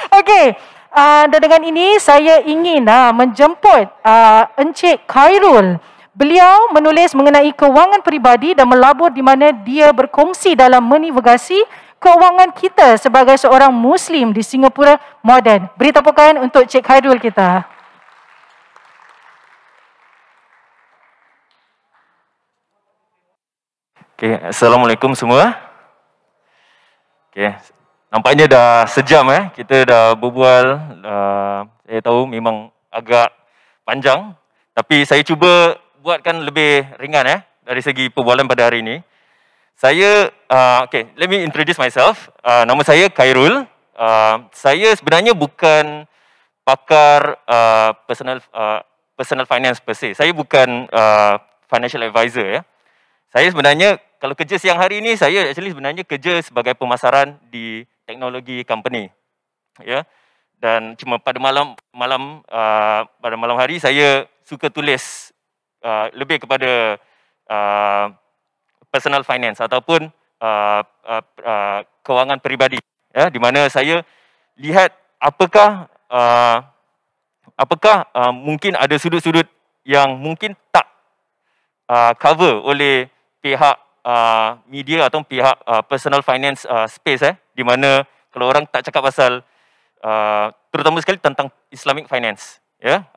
Okey, dan dengan ini saya ingin menjemput Encik Khairul. Beliau menulis mengenai kewangan peribadi dan melabur di mana dia berkongsi dalam menavigasi kewangan kita sebagai seorang Muslim di Singapura moden. Beri tepukan untuk Cik Khairul kita. Okay, Assalamualaikum semua. Okay, nampaknya dah sejam kita dah berbual. Saya tahu memang agak panjang, tapi saya cuba buatkan lebih ringan dari segi perbualan pada hari ini. Saya, okay, let me introduce myself. Nama saya Khairul. Saya sebenarnya bukan pakar personal finance per se. Saya bukan financial advisor Saya sebenarnya kalau kerja siang hari ini, saya actually sebenarnya kerja sebagai pemasaran di teknologi company. Dan cuma pada malam hari saya suka tulis lebih kepada personal finance ataupun kewangan peribadi, di mana saya lihat apakah mungkin ada sudut-sudut yang mungkin tak cover oleh pihak media atau pihak personal finance space di mana kalau orang tak cakap pasal terutama sekali tentang Islamic finance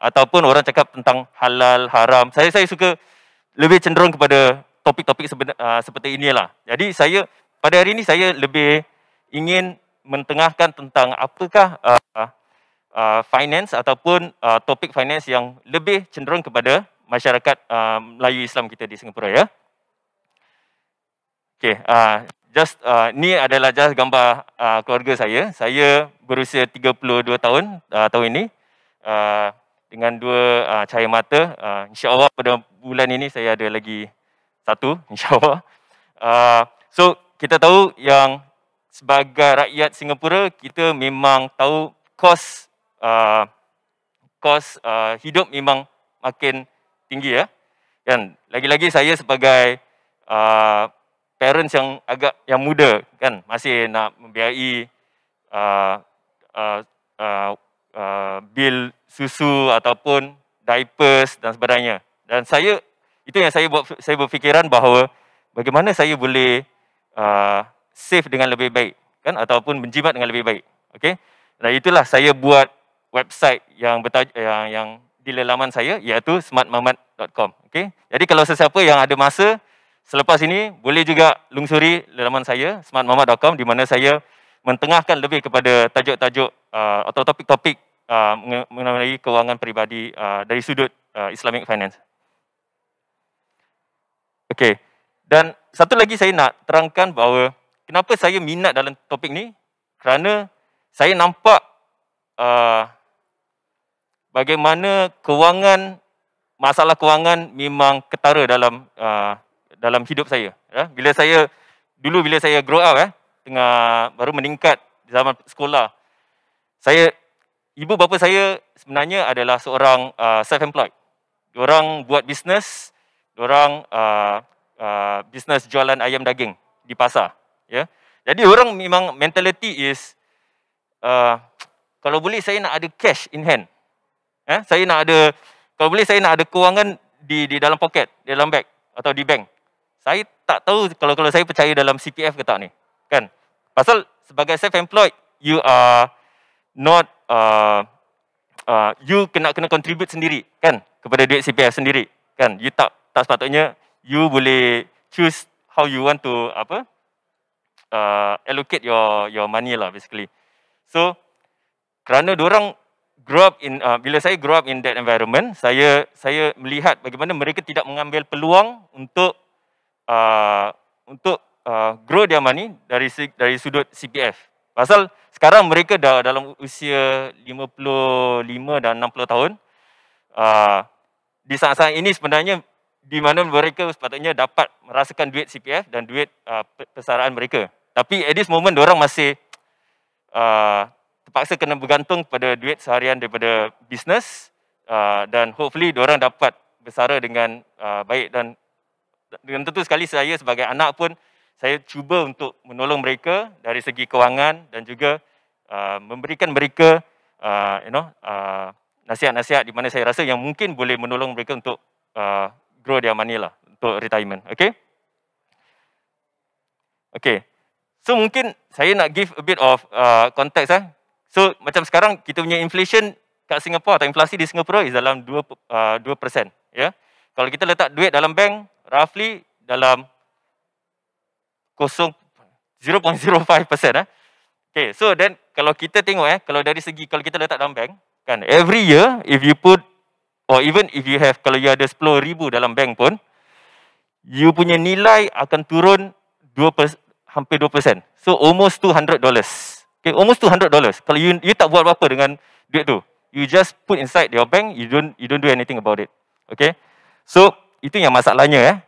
ataupun orang cakap tentang halal haram, saya suka lebih cenderung kepada topik-topik seperti inilah. Jadi saya pada hari ini saya lebih ingin mentengahkan tentang apakah finance ataupun topik finance yang lebih cenderung kepada masyarakat Melayu Islam kita di Singapura Okay, ni adalah just gambar keluarga saya. Saya berusia 32 tahun tahun ini dengan dua cahaya mata. InsyaAllah pada bulan ini saya ada lagi satu, insyaAllah. So, kita tahu yang sebagai rakyat Singapura, kita memang tahu kos hidup memang makin tinggi kan. Lagi-lagi saya sebagai parents yang muda kan, masih nak membiayai bil susu ataupun diapers dan sebagainya. Dan itu yang saya berfikiran bahawa bagaimana saya boleh save dengan lebih baik kan, ataupun menjimat dengan lebih baik. Okey. Dan itulah saya buat website yang di laman saya, iaitu smartmamat.com. Okey. Jadi kalau sesiapa yang ada masa selepas ini, boleh juga lungsuri laman saya, smartmamat.com, di mana saya mentengahkan lebih kepada tajuk-tajuk atau topik-topik mengenai kewangan peribadi dari sudut Islamic finance. Okey. Dan satu lagi saya nak terangkan bahawa kenapa saya minat dalam topik ni, kerana saya nampak bagaimana masalah kewangan memang ketara dalam hidup saya. Bila saya grow up tengah baru meningkat di zaman sekolah, ibu bapa saya sebenarnya adalah seorang self-employed. Diorang buat bisnes, diorang bisnes jualan ayam daging di pasar. Jadi orang memang mentality is kalau boleh saya nak ada cash in hand. Kalau boleh saya nak ada kewangan di dalam poket, di dalam bag atau di bank. Saya tak tahu kalau saya percaya dalam CPF ke tak ni, kan? Pasal sebagai self-employed, you are not you kena contribute sendiri, kan, kepada duit CPF sendiri, kan? You tak sepatutnya you boleh choose how you want to allocate your money lah basically. So kerana diorang bila saya grow up in that environment, saya melihat bagaimana mereka tidak mengambil peluang untuk grow their money dari sudut CPF. Pasal sekarang mereka dah dalam usia 55 dan 60 tahun. Di saat-saat ini sebenarnya di mana mereka sepatutnya dapat merasakan duit CPF dan duit persaraan mereka. Tapi at this moment diorang masih terpaksa kena bergantung pada duit seharian daripada bisnes, dan hopefully diorang dapat bersara dengan baik. Dan tentu sekali saya sebagai anak pun saya cuba untuk menolong mereka dari segi kewangan dan juga memberikan mereka nasihat-nasihat di mana saya rasa yang mungkin boleh menolong mereka untuk grow their money lah untuk retirement. Okay? Okay. So mungkin saya nak give a bit of context . So macam sekarang kita punya inflation kat Singapura atau inflasi di Singapura is dalam 2%. Ya. Kalau kita letak duit dalam bank, roughly dalam 0.05%. Okay, so then kalau kita tengok kalau dari segi kalau kita letak dalam bank, kan every year if you put or even if you have, kalau you ada 10,000 dalam bank pun, you punya nilai akan turun hampir 2%. So almost $200. Okay, almost $200. Kalau you tak buat apa-apa dengan duit tu, you just put inside your bank, you don't do anything about it. Okay, so itu yang masalahnya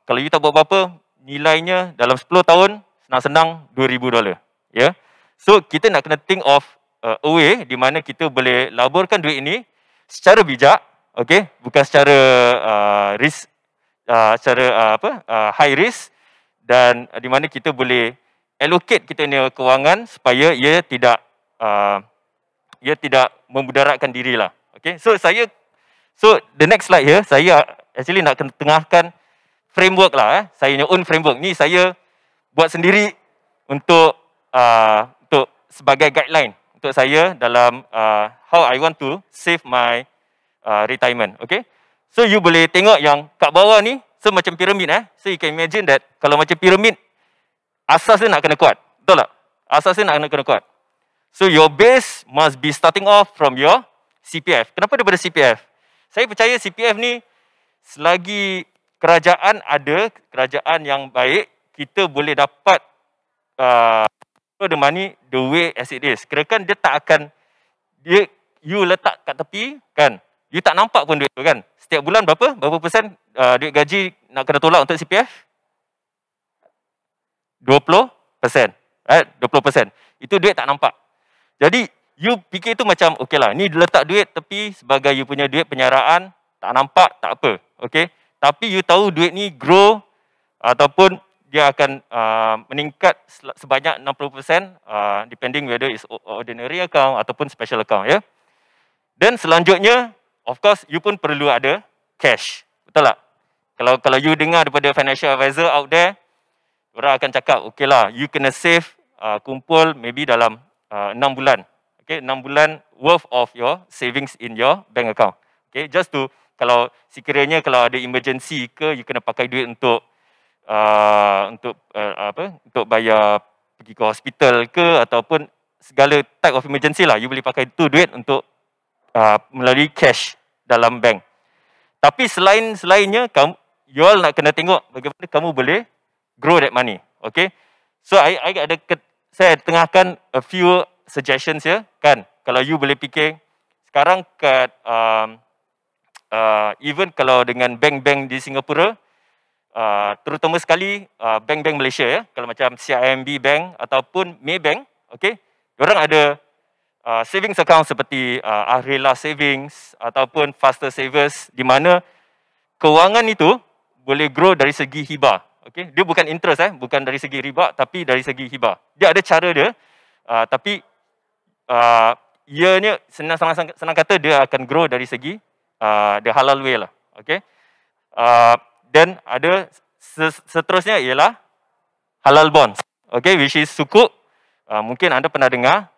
kalau you tak buat apa-apa, nilainya dalam 10 tahun senang-senang $2,000. Ya, so kita nak kena think of a way di mana kita boleh laburkan duit ini secara bijak, okay, bukan secara risk, high risk, dan di mana kita boleh allocate kita punya kewangan supaya ia tidak memudaratkan dirilah. Okay, so the next slide here, saya actually nak tengahkan framework lah. Saya punya own framework ni saya buat sendiri untuk sebagai guideline untuk saya dalam how I want to save my retirement. Okay, so you boleh tengok yang kat bawah ni, so macam piramid so you can imagine that kalau macam piramid, asas dia nak kena kuat, betul tak? Asas dia nak kena kuat. So your base must be starting off from your CPF. Kenapa daripada CPF? Saya percaya CPF ni selagi kerajaan yang baik, kita boleh dapat the money the way as it is. Kirakan dia tak akan, you letak kat tepi kan, you tak nampak pun duit tu kan. Setiap bulan berapa persen duit gaji nak kena tolak untuk CPF? 20%. 20%. Itu duit tak nampak. Jadi you fikir tu macam okey lah, ni letak duit tepi sebagai you punya duit penyaraan, tak nampak, tak apa. Okay, tapi you tahu duit ni grow ataupun dia akan meningkat sebanyak 60%, depending whether it's ordinary account ataupun special account, ya. Dan selanjutnya, of course, you pun perlu ada cash, betul tak? Kalau you dengar daripada financial advisor out there, orang akan cakap, okay lah, you kena save, kumpul maybe dalam 6 bulan, okay, 6 bulan worth of your savings in your bank account, okay, just to, kalau sekiranya kalau ada emergency ke, you kena pakai duit untuk bayar pergi ke hospital ke ataupun segala type of emergency lah, you boleh pakai tu duit untuk melalui cash dalam bank. Tapi selainnya, you all nak kena tengok bagaimana kamu boleh grow that money. Okay, so saya tengahkan a few suggestions ya kan. Kalau you boleh fikir sekarang kat even kalau dengan bank-bank di Singapura, terutama sekali bank-bank Malaysia ya, kalau macam CIMB Bank ataupun Maybank, okay, diorang ada savings account seperti Ahrila Savings ataupun Faster Savers, di mana kewangan itu boleh grow dari segi hibah. Okay, dia bukan interest bukan dari segi riba, tapi dari segi hibah. Dia ada cara dia, tapi ianya senang kata dia akan grow dari segi the halal way lah. Okay. Dan ada seterusnya ialah halal bonds, okay, which is sukuk, mungkin anda pernah dengar.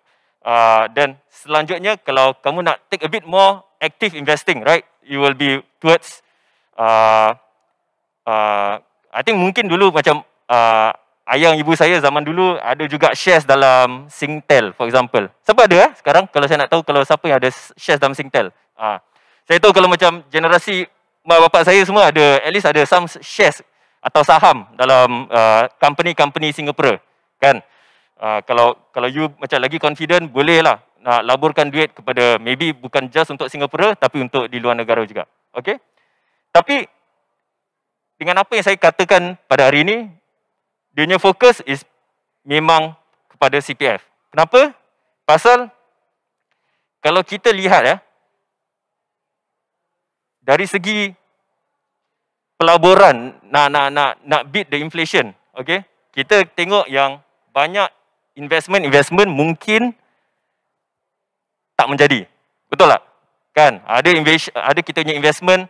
Dan selanjutnya kalau kamu nak take a bit more active investing, right, you will be towards I think mungkin dulu macam ayang ibu saya zaman dulu ada juga shares dalam Singtel, for example. Siapa ada sekarang? Kalau saya nak tahu kalau siapa yang ada shares dalam Singtel. Saya tahu kalau macam generasi mak bapak saya semua ada, at least ada some shares atau saham dalam company Singapura, kan? Kalau you macam lagi confident, boleh lah nak laburkan duit kepada maybe bukan just untuk Singapura, tapi untuk di luar negara juga. Okay? Tapi dengan apa yang saya katakan pada hari ini, dia punya fokus is memang kepada CPF. Kenapa? Pasal kalau kita lihat dari segi pelaburan nak beat the inflation, okay? Kita tengok yang banyak investment mungkin tak menjadi. Betul tak? Kan? Ada kita punya investment,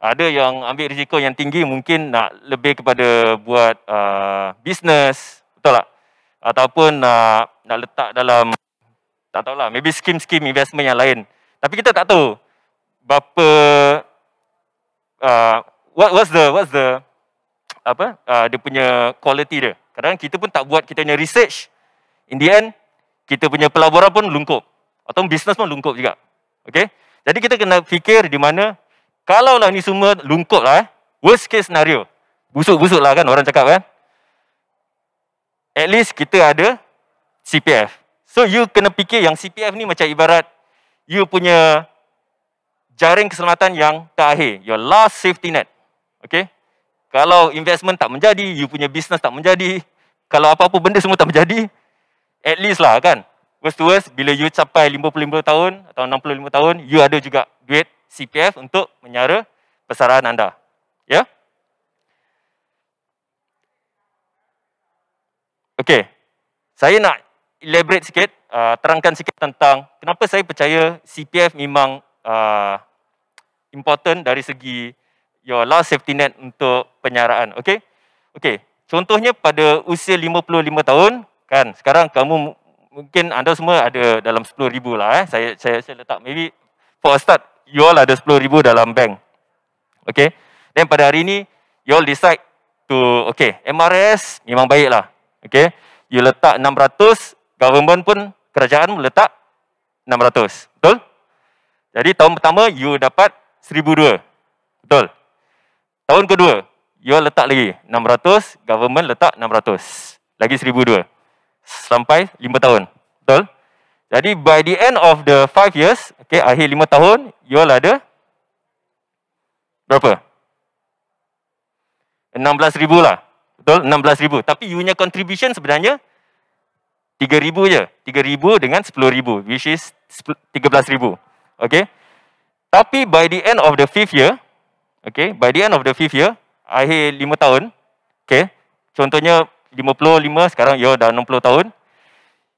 ada yang ambil risiko yang tinggi, mungkin nak lebih kepada buat business, betul tak? Ataupun nak letak dalam, tak tahulah, maybe scheme investment yang lain. Tapi kita tak tahu berapa what's the dia punya quality dia. Kadang-kadang kita pun tak buat kita punya research. In the end, kita punya pelaburan pun lungkup. Atau business pun lungkup juga. Okay? Jadi kita kena fikir di mana, kalaulah ni semua lungkup lah, worst case scenario. Busuk-busuk lah kan orang cakap kan. At least kita ada CPF. So you kena fikir yang CPF ni macam ibarat you punya jaring keselamatan yang terakhir. Your last safety net. Okay? Kalau investment tak menjadi, you punya business tak menjadi, kalau apa-apa benda semua tak menjadi, at least lah kan. Worst to worst, bila you capai 55 tahun atau 65 tahun, you ada juga duit CPF untuk menyara persaraan anda. Ya? Okey. Saya nak elaborate sikit, terangkan sikit tentang kenapa saya percaya CPF memang important dari segi your last safety net untuk penyaraan. Okey? Okey. Contohnya pada usia 55 tahun, kan, sekarang kamu mungkin anda semua ada dalam 10,000 lah. Saya letak maybe for a start, you all ada 10,000 dalam bank. Okay. Dan pada hari ini, you all decide to, okay, MRS memang baik lah. Okay. You letak 600, government pun, kerajaan pun letak 600. Betul? Jadi tahun pertama, you dapat 1,200. Betul? Tahun kedua, you all letak lagi 600, government letak 600. Lagi 1,200. Sampai 5 tahun. Betul? Jadi by the end of the 5 years, okay, akhir 5 tahun, you all ada berapa? 16,000 lah. Betul? 16,000. Tapi you punya contribution sebenarnya 3,000 je. 3,000 dengan 10,000, which is 13,000. Okay? Tapi by the end of the 5th year, okay, by the end of the 5th year, akhir 5 tahun, okay, contohnya 55, sekarang you dah 60 tahun.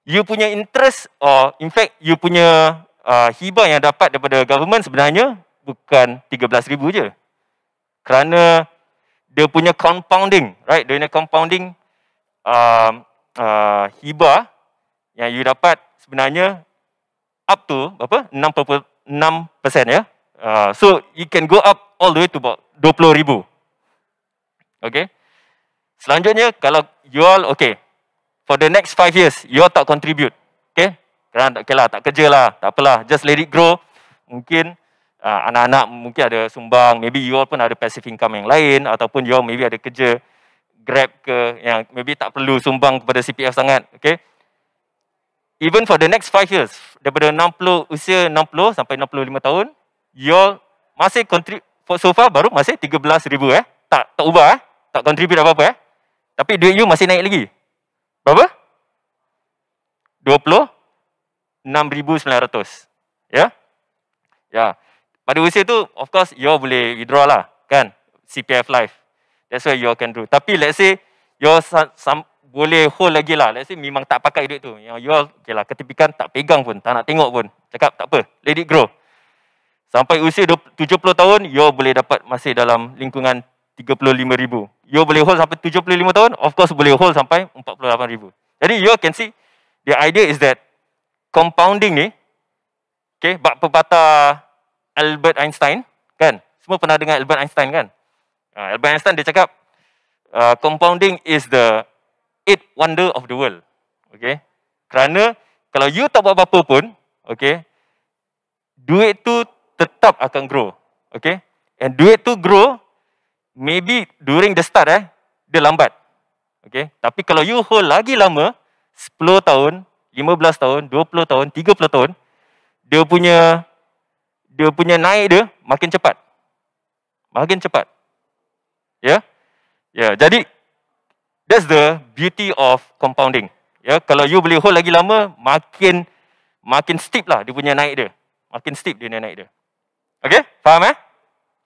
You punya interest, or in fact, you punya hibah yang dapat daripada government sebenarnya bukan 13,000 je. Kerana dia punya compounding, right? Dia punya compounding hibah yang you dapat sebenarnya up to berapa? 6% ya. So, you can go up all the way to about 20,000. Okay? Selanjutnya, kalau you all, okay, for the next 5 years, you all tak contribute, okay? Kerana okay lah, tak kerja lah, tak apalah, just let it grow. Mungkin anak-anak mungkin ada sumbang, maybe you all pun ada passive income yang lain, ataupun you all maybe ada kerja Grab ke, yang maybe tak perlu sumbang kepada CPF sangat, okay? Even for the next 5 years, daripada usia 60 sampai 65 tahun, you all masih contribute, so far baru masih 13,000 tak ubah tak contribute apa-apa tapi duit you masih naik lagi. Berapa? 26,900. Ya? Ya. Pada usia tu, of course, you all boleh withdraw lah, kan? CPF Life. That's what you all can do. Tapi let's say, you all boleh hold lagi lah. Let's say, memang tak pakai duit tu. Yang you all, okay lah, ketepikan, tak pegang pun, tak nak tengok pun. Cakap, tak apa, let it grow. Sampai usia 70 tahun, you all boleh dapat masih dalam lingkungan 35,000. You boleh hold sampai 75 tahun, of course boleh hold sampai 48,000. Jadi you can see, the idea is that compounding ni, okay, bab pepatah Albert Einstein, kan? Semua pernah dengar Albert Einstein, kan? Albert Einstein dia cakap, compounding is the 8th wonder of the world. Okay? Kerana kalau you tak buat apa-apa pun, okay, duit tu tetap akan grow. Okay? And duit tu grow, maybe during the start dia lambat. Okay? Tapi kalau you hold lagi lama, 10 tahun, 15 tahun, 20 tahun, 30 tahun, dia punya naik dia makin cepat. Makin cepat. Ya? Ya, jadi that's the beauty of compounding. Ya, kalau you boleh hold lagi lama, makin steep lah dia punya naik dia. Makin steep dia naik dia. Okay? Faham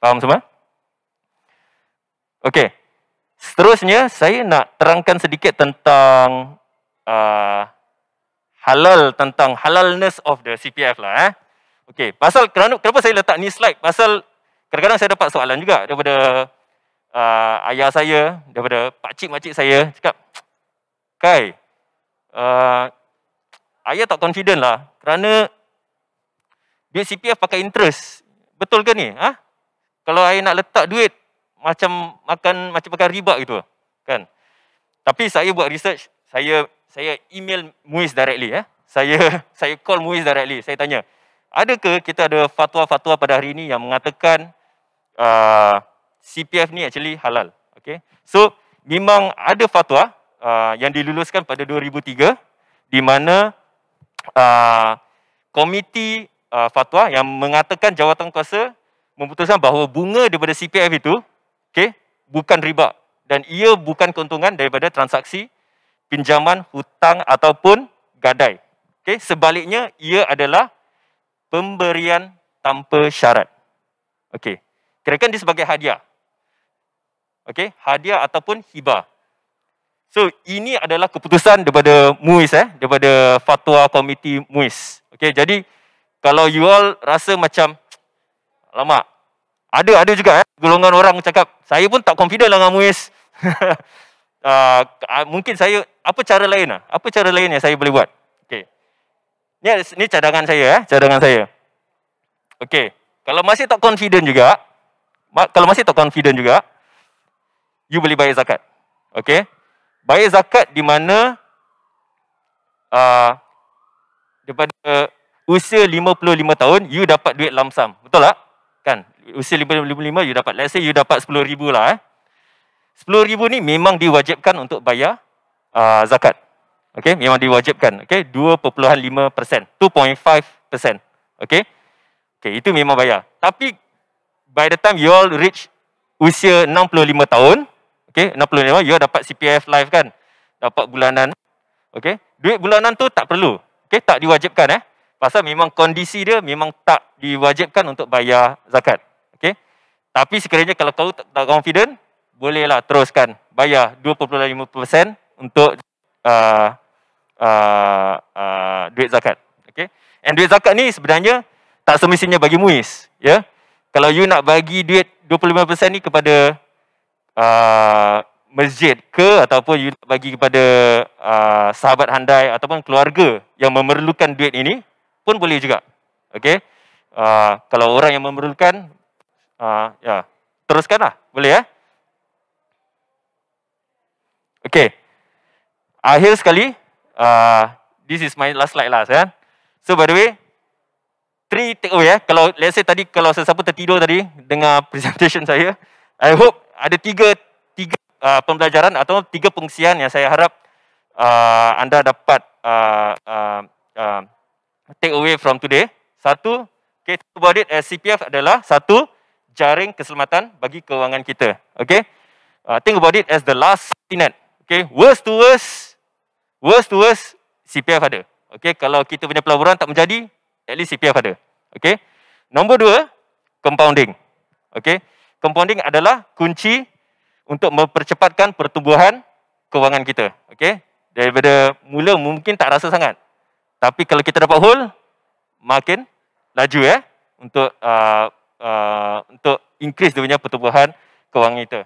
Faham semua? Okey. Seterusnya saya nak terangkan sedikit tentang halal, tentang halalness of the CPF lah. Okey, kenapa saya letak ni slide? Pasal kadang-kadang saya dapat soalan juga daripada ayah saya, daripada pakcik-makcik saya cakap, Kai, ayah tak confident lah kerana duit CPF pakai interest. Betul ke ni? Kalau ayah nak letak duit macam makan riba gitu kan. Tapi saya buat research, saya email MUIS directly Saya call MUIS directly. Saya tanya, adakah kita ada fatwa-fatwa pada hari ini yang mengatakan CPF ni actually halal? Okay. So memang ada fatwa yang diluluskan pada 2003 di mana komiti fatwa yang mengatakan jawatankuasa memutuskan bahawa bunga daripada CPF itu bukan riba dan ia bukan keuntungan daripada transaksi pinjaman, hutang ataupun gadai. Sebaliknya ia adalah pemberian tanpa syarat. Kirakan dia sebagai hadiah. Hadiah ataupun hibah. So ini adalah keputusan daripada MUIS, daripada fatwa komiti MUIS. Jadi kalau you all rasa macam, alamak, ada juga golongan orang cakap, saya pun tak confident lah dengan MUIS. Mungkin saya, apa cara lain yang saya boleh buat? Ni cadangan saya, kalau masih tak confident juga, you boleh bayar zakat. Bayar zakat di mana daripada usia 55 tahun, you dapat duit lump sum. Betul tak? Kan? Usia 55, you dapat, let's say you dapat 10,000 lah. 10,000 ni memang diwajibkan untuk bayar zakat. Memang diwajibkan. 2.5%. 2.5%. Itu memang bayar. Tapi by the time you all reach usia 65 tahun, 65, you dapat CPF Life kan? Dapat bulanan. Duit bulanan tu tak perlu. Tak diwajibkan. Pasal memang kondisi dia memang tak diwajibkan untuk bayar zakat. Tapi sekiranya kalau kau tak confident, bolehlah teruskan bayar 2.5% untuk duit zakat. And duit zakat ni sebenarnya tak semestinya bagi MUIS. Kalau you nak bagi duit 25% ni kepada masjid ke, ataupun you nak bagi kepada sahabat handai ataupun keluarga yang memerlukan duit ini, pun boleh juga. Kalau orang yang memerlukan, teruskanlah. Boleh akhir sekali, this is my last slide lah. So by the way, 3 take away. Kalau let's say tadi, kalau sesiapa tertidur tadi dengar presentation saya, I hope ada tiga pembelajaran atau 3 pengsian yang saya harap anda dapat take away from today. Satu, think about it as CPF adalah satu jaring keselamatan bagi kewangan kita. Think about it as the last safety net. Worst to worst, CPF ada. Kalau kita punya pelaburan tak menjadi, at least CPF ada. Nombor 2, compounding. Compounding adalah kunci untuk mempercepatkan pertumbuhan kewangan kita. Daripada mula mungkin tak rasa sangat, tapi kalau kita dapat hold, makin laju untuk increase dia punya pertumbuhan kewangan kita.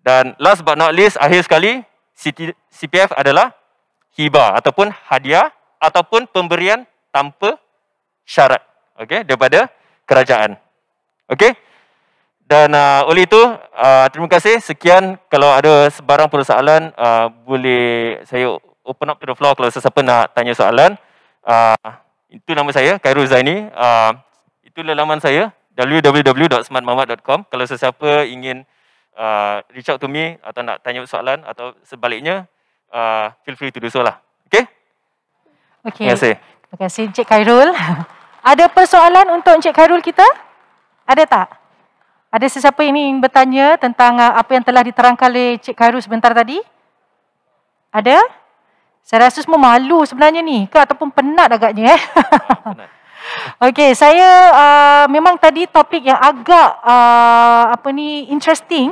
Dan last but not least, akhir sekali, CPF adalah hibah ataupun hadiah ataupun pemberian tanpa syarat, daripada kerajaan. Dan oleh itu, terima kasih. Sekian. Kalau ada sebarang persoalan, boleh saya open up to the floor kalau sesiapa nak tanya soalan. Itu nama saya, Khairul Zaini. Itulah laman saya, www.smartmamat.com. Kalau sesiapa ingin reach out to me atau nak tanya soalan atau sebaliknya, feel free to do so lah. Terima kasih. Terima kasih Encik Khairul. Ada persoalan untuk Encik Khairul kita? Ada tak? Ada sesiapa yang ingin bertanya tentang apa yang telah diterangkan oleh Encik Khairul sebentar tadi? Ada? Saya rasa semua malu sebenarnya ni, ke ataupun penat agaknya. Penat. Saya memang tadi topik yang agak interesting,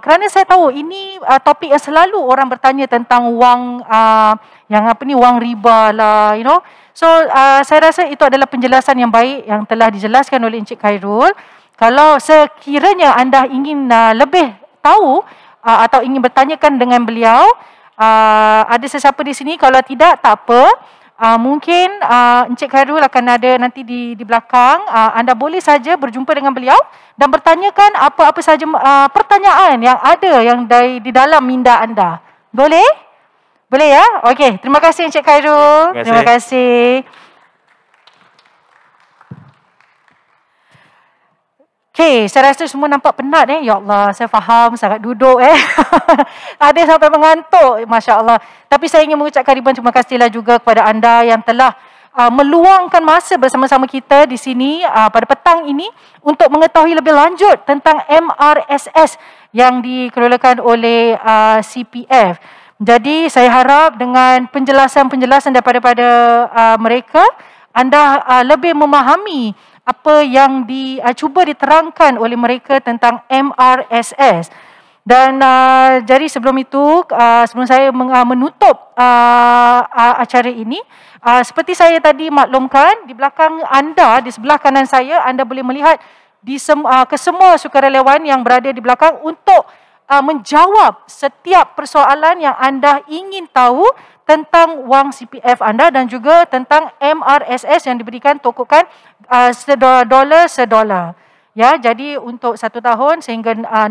kerana saya tahu ini topik yang selalu orang bertanya tentang wang yang apa ni, wang riba lah, you know. So saya rasa itu adalah penjelasan yang baik yang telah dijelaskan oleh Encik Khairul. Kalau sekiranya anda ingin lebih tahu atau ingin bertanyakan dengan beliau, ada sesiapa di sini. Kalau tidak, tak apa. Mungkin Encik Khairul akan ada nanti di belakang. Anda boleh saja berjumpa dengan beliau dan bertanyakan apa-apa saja pertanyaan yang ada yang di dalam minda anda. Boleh? Boleh ya? Okey, terima kasih Encik Khairul. Terima kasih. Okey, saya rasa semua nampak penat Ya Allah, saya faham sangat duduk Ada sampai mengantuk, Masya Allah. Tapi saya ingin mengucapkan ribuan terima kasihlah juga kepada anda yang telah meluangkan masa bersama-sama kita di sini pada petang ini untuk mengetahui lebih lanjut tentang MRSS yang dikelolakan oleh CPF. Jadi saya harap dengan penjelasan-penjelasan daripada mereka, anda lebih memahami apa yang cuba diterangkan oleh mereka tentang MRSS. Dan jadi sebelum itu, sebelum saya menutup acara ini, seperti saya tadi maklumkan, di belakang anda, di sebelah kanan saya, anda boleh melihat kesemua sukarelawan yang berada di belakang untuk menjawab setiap persoalan yang anda ingin tahu tentang wang CPF anda dan juga tentang MRSS yang diberikan tokokan $1 ya. Jadi untuk 1 tahun sehingga $600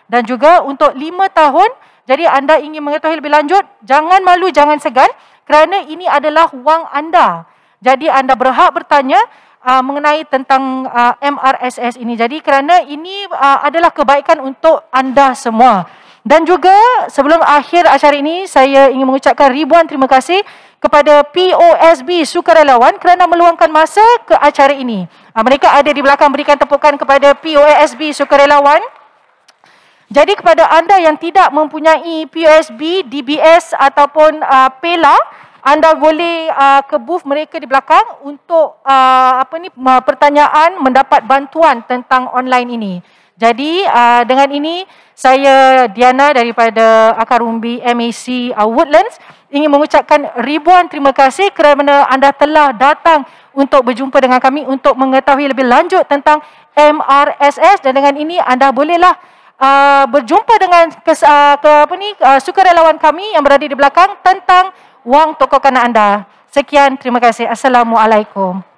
dan juga untuk 5 tahun. Jadi anda ingin mengetahui lebih lanjut, jangan malu, jangan segan, kerana ini adalah wang anda. Jadi anda berhak bertanya mengenai tentang MRSS ini. Jadi kerana ini adalah kebaikan untuk anda semua. Dan juga sebelum akhir acara ini, saya ingin mengucapkan ribuan terima kasih kepada POSB Sukarelawan kerana meluangkan masa ke acara ini. Mereka ada di belakang, berikan tepukan kepada POSB Sukarelawan. Jadi kepada anda yang tidak mempunyai POSB, DBS ataupun PELA, anda boleh ke booth mereka di belakang untuk pertanyaan, mendapat bantuan tentang online ini. Jadi dengan ini saya Diana daripada Akar Umbi MAC Woodlands ingin mengucapkan ribuan terima kasih kerana anda telah datang untuk berjumpa dengan kami untuk mengetahui lebih lanjut tentang MRSS. Dan dengan ini anda bolehlah berjumpa dengan sukarelawan kami yang berada di belakang tentang wang tokokan anda. Sekian, terima kasih. Assalamualaikum.